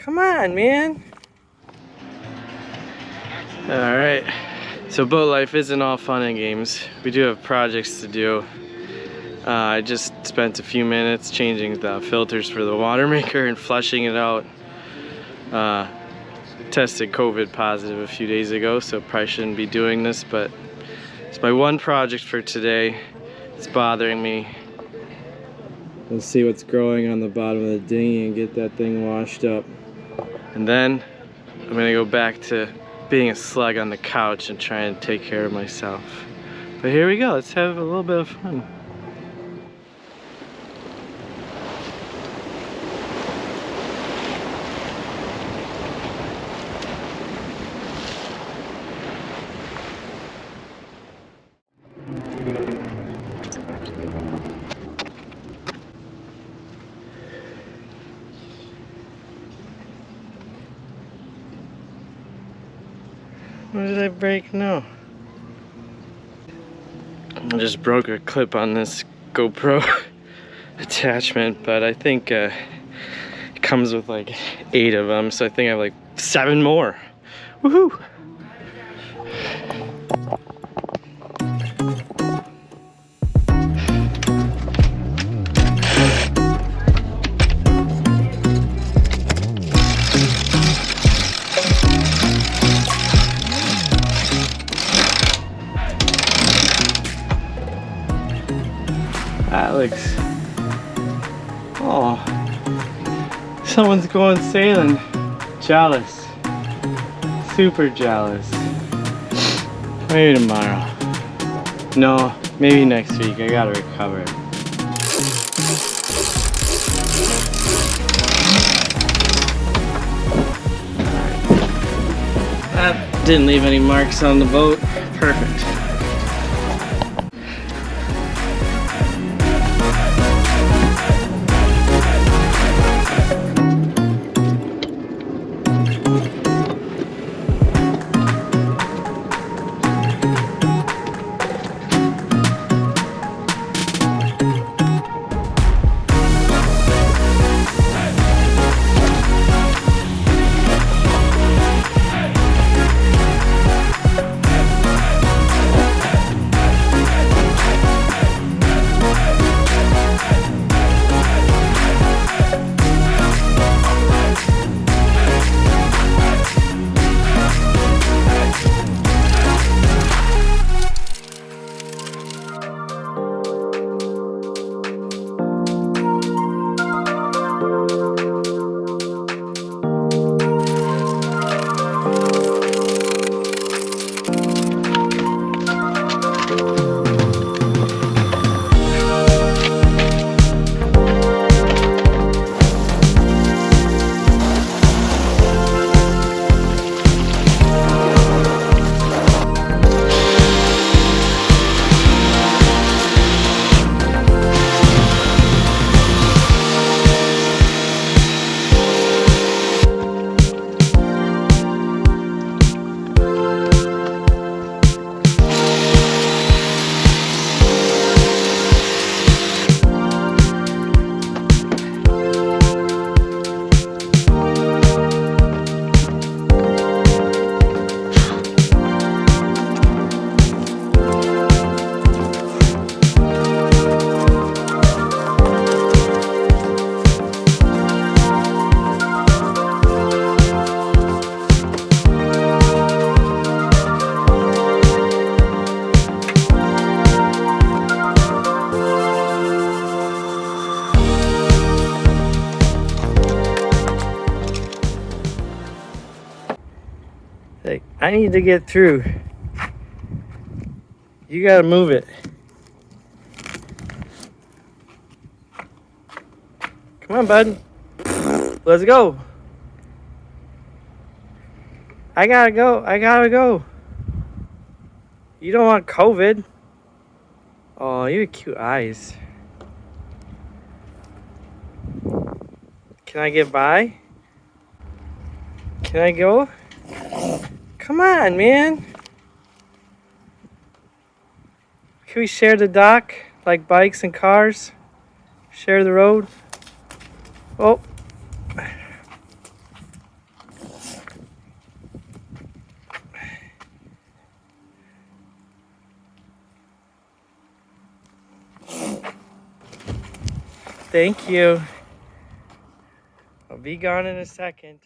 Come on, man. Alright, so boat life isn't all fun and games. We do have projects to do. I just spent a few minutes changing the filters for the water maker and flushing it out. Tested COVID positive a few days ago, so probably shouldn't be doing this, but it's my one project for today. It's bothering me. Let's see what's growing on the bottom of the dinghy and get that thing washed up. And then I'm gonna go back to being a slug on the couch and try and take care of myself. But here we go, let's have a little bit of fun. What did I break? No. I just broke a clip on this GoPro attachment, but I think it comes with like 8 of them, so I think I have like 7 more. Woohoo! Alex. Oh, someone's going sailing. Jealous. Super jealous. Maybe tomorrow. No, maybe next week. I gotta recover. That didn't leave any marks on the boat. Perfect. Like, I need to get through. You gotta move it. Come on, bud. Let's go. I gotta go. I gotta go. You don't want COVID. Oh, you have cute eyes. Can I get by? Can I go? Come on, man. Can we share the dock like bikes and cars? Share the road? Oh. Thank you. I'll be gone in a second.